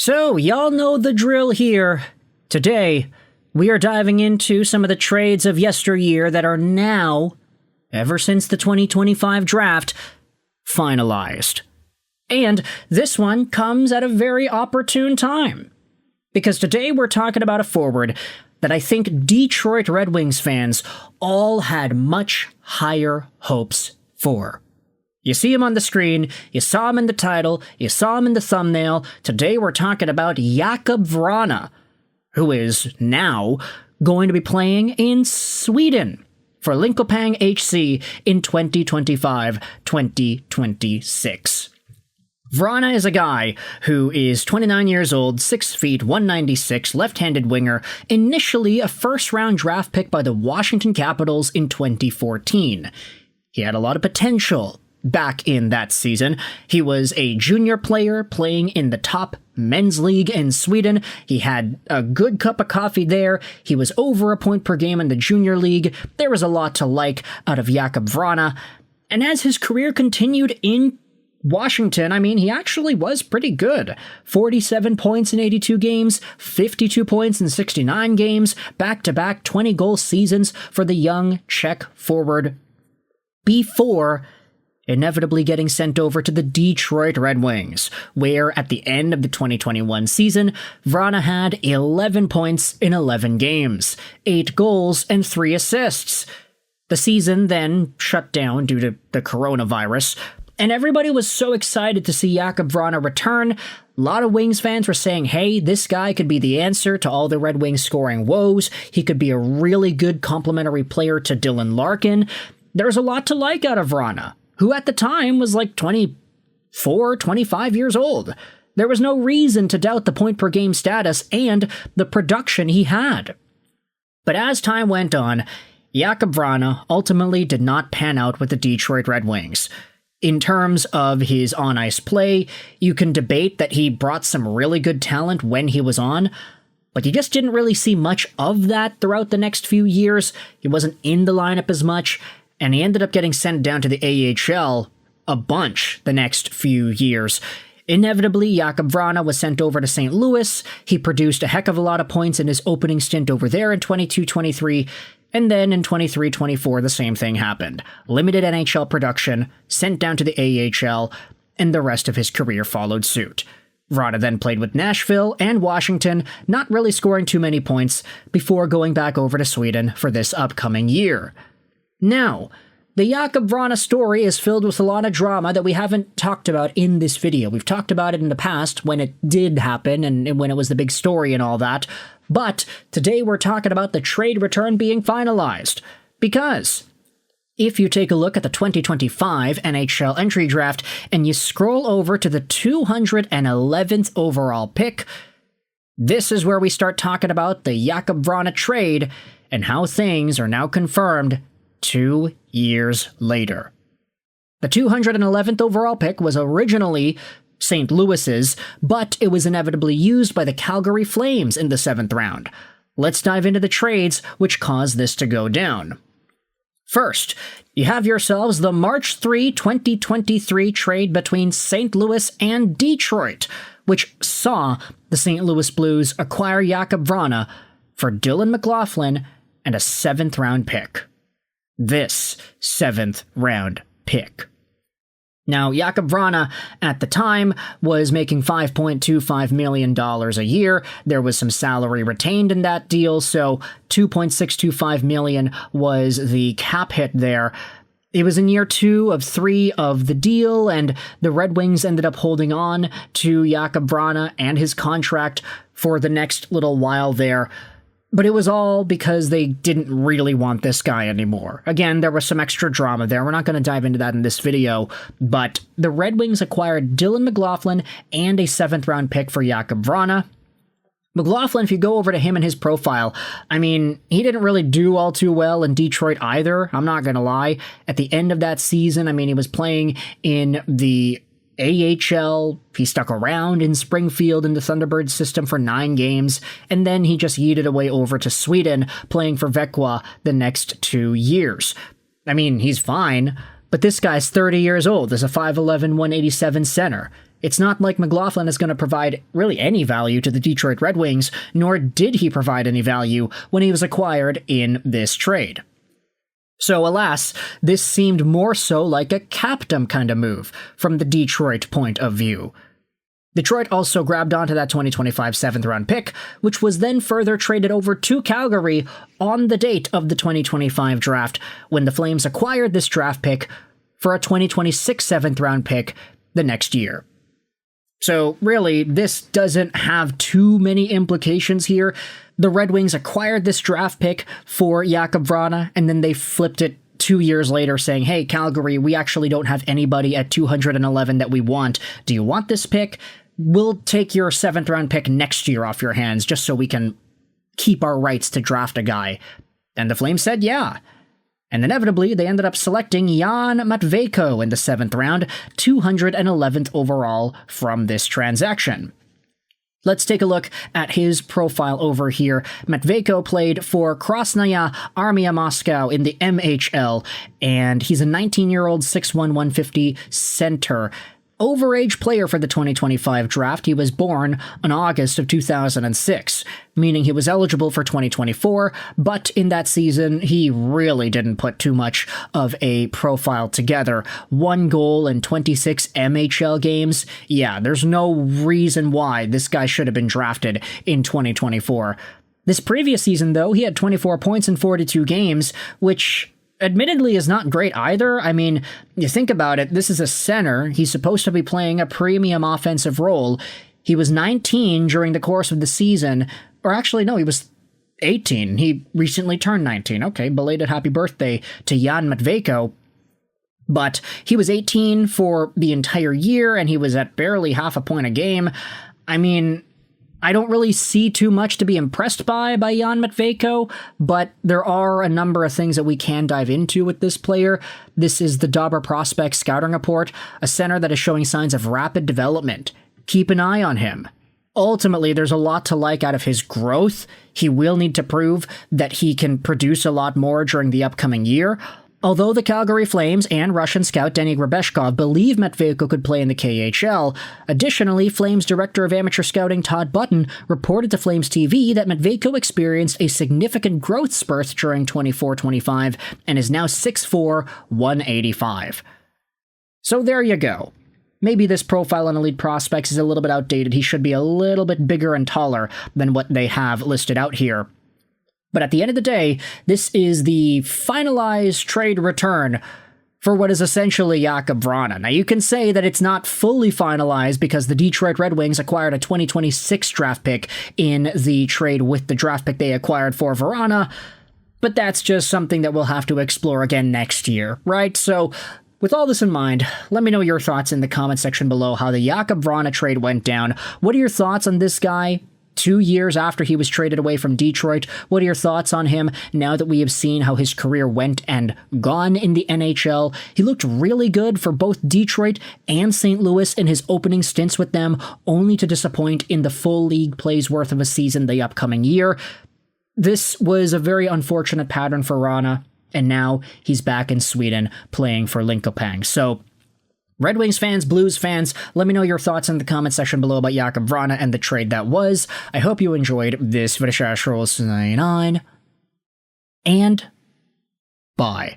So, y'all know the drill here. Today, we are diving into some of the trades of yesteryear that are now, ever since the 2025 draft, finalized. And this one comes at a very opportune time. Because today we're talking about a forward that I think Detroit Red Wings fans all had much higher hopes for. You see him on the screen, you saw him in the title, you saw him in the thumbnail. Today we're talking about Jakub Vrana, who is now going to be playing in Sweden for Linkopang HC in 2025-2026. Vrana is a guy who is 29 years old, 6 feet, 196, left-handed winger, initially a first-round draft pick by the Washington Capitals in 2014. He had a lot of potential back in that season. He was a junior player playing in the top men's league in Sweden. He had a good cup of coffee there. He was over a point per game in the junior league. There was a lot to like out of Jakub Vrana. And as his career continued in Washington, he actually was pretty good. 47 points in 82 games, 52 points in 69 games, back-to-back 20-goal seasons for the young Czech forward before inevitably getting sent over to the Detroit Red Wings, where at the end of the 2021 season, Vrana had 11 points in 11 games, 8 goals and 3 assists. The season then shut down due to the coronavirus, and everybody was so excited to see Jakub Vrana return. A lot of Wings fans were saying, hey, this guy could be the answer to all the Red Wings scoring woes. He could be a really good complementary player to Dylan Larkin. There's a lot to like out of Vrana, who at the time was like 24, 25 years old. There was no reason to doubt the point-per-game status and the production he had. But as time went on, Jakub Vrana ultimately did not pan out with the Detroit Red Wings. In terms of his on-ice play, you can debate that he brought some really good talent when he was on, but you just didn't really see much of that throughout the next few years. He wasn't in the lineup as much, and he ended up getting sent down to the AHL a bunch the next few years. Inevitably, Jakub Vrana was sent over to St. Louis. He produced a heck of a lot of points in his opening stint over there in 22-23, and then in 23-24 the same thing happened. Limited NHL production, sent down to the AHL, and the rest of his career followed suit. Vrana then played with Nashville and Washington, not really scoring too many points, before going back over to Sweden for this upcoming year. Now, the Jakub Vrana story is filled with a lot of drama that we haven't talked about in this video. We've talked about it in the past when it did happen and when it was the big story and all that. But today we're talking about the trade return being finalized. Because if you take a look at the 2025 NHL Entry Draft and you scroll over to the 211th overall pick, this is where we start talking about the Jakub Vrana trade and how things are now confirmed 2 years later. The 211th overall pick was originally St. Louis's, but it was inevitably used by the Calgary Flames in the 7th round. Let's dive into the trades which caused this to go down. First, you have yourselves the March 3, 2023 trade between St. Louis and Detroit, which saw the St. Louis Blues acquire Jakub Vrana for Dylan McLaughlin and a 7th round pick. This 7th round pick. Now, Jakub Vrana at the time was making $5.25 million a year. There was some salary retained in that deal, so $2.625 million was the cap hit there. It was in year 2 of 3 of the deal, and the Red Wings ended up holding on to Jakub Vrana and his contract for the next little while there. But it was all because they didn't really want this guy anymore. Again, there was some extra drama there. We're not going to dive into that in this video, but the Red Wings acquired Dylan McLaughlin and a 7th round pick for Jakub Vrana. McLaughlin, if you go over to him and his profile, he didn't really do all too well in Detroit either. I'm not going to lie. At the end of that season, he was playing in the AHL, he stuck around in Springfield in the Thunderbird system for 9 games, and then he just yeeted away over to Sweden, playing for Växjö the next 2 years. He's fine, but this guy's 30 years old as a 5'11", 187 center. It's not like McLaughlin is going to provide really any value to the Detroit Red Wings, nor did he provide any value when he was acquired in this trade. So alas, this seemed more so like a captain kind of move from the Detroit point of view. Detroit also grabbed onto that 2025 7th-round pick, which was then further traded over to Calgary on the date of the 2025 draft, when the Flames acquired this draft pick for a 2026 7th-round pick the next year. So really, this doesn't have too many implications here. The Red Wings acquired this draft pick for Jakub Vrana, and then they flipped it 2 years later saying, hey, Calgary, we actually don't have anybody at 211 that we want. Do you want this pick? We'll take your 7th-round pick next year off your hands just so we can keep our rights to draft a guy. And the Flames said, yeah. And inevitably, they ended up selecting Jan Matvejko in the 7th round, 211th overall from this transaction. Let's take a look at his profile over here. Matvejko played for Krasnaya Armia Moscow in the MHL, and he's a 19-year-old 6'1", 150 center. Overage player for the 2025 draft. He was born in August of 2006, meaning he was eligible for 2024, but in that season, he really didn't put too much of a profile together. 1 goal in 26 MHL games. Yeah, there's no reason why this guy should have been drafted in 2024. This previous season, though, he had 24 points in 42 games, which admittedly is not great either. I mean, you think about it, this is a center. He's supposed to be playing a premium offensive role. He was 19 during the course of the season, or actually, no, he was 18. He recently turned 19. Okay, belated happy birthday to Jan Matvejko. But he was 18 for the entire year, and he was at barely half a point a game. I mean, I don't really see too much to be impressed by Jan Matvejko, but there are a number of things that we can dive into with this player. This is the Dobber Prospect Scouting Report, a center that is showing signs of rapid development. Keep an eye on him. Ultimately, there's a lot to like out of his growth. He will need to prove that he can produce a lot more during the upcoming year. Although the Calgary Flames and Russian scout Denny Grebeshkov believe Matvejko could play in the KHL, additionally, Flames Director of Amateur Scouting Todd Button reported to Flames TV that Matvejko experienced a significant growth spurt during 24-25 and is now 6'4", 185. So there you go. Maybe this profile on Elite Prospects is a little bit outdated. He should be a little bit bigger and taller than what they have listed out here. But at the end of the day, this is the finalized trade return for what is essentially Jakub Vrana. Now, you can say that it's not fully finalized because the Detroit Red Wings acquired a 2026 draft pick in the trade with the draft pick they acquired for Vrana, but that's just something that we'll have to explore again next year, right? So, with all this in mind, let me know your thoughts in the comment section below how the Jakub Vrana trade went down. What are your thoughts on this guy 2 years after he was traded away from Detroit? What are your thoughts on him now that we have seen how his career went and gone in the NHL? He looked really good for both Detroit and St. Louis in his opening stints with them, only to disappoint in the full league plays worth of a season the upcoming year. This was a very unfortunate pattern for Vrana, and now he's back in Sweden playing for Linkopang. So, Red Wings fans, Blues fans, let me know your thoughts in the comment section below about Jakub Vrana and the trade that was. I hope you enjoyed this video. And bye.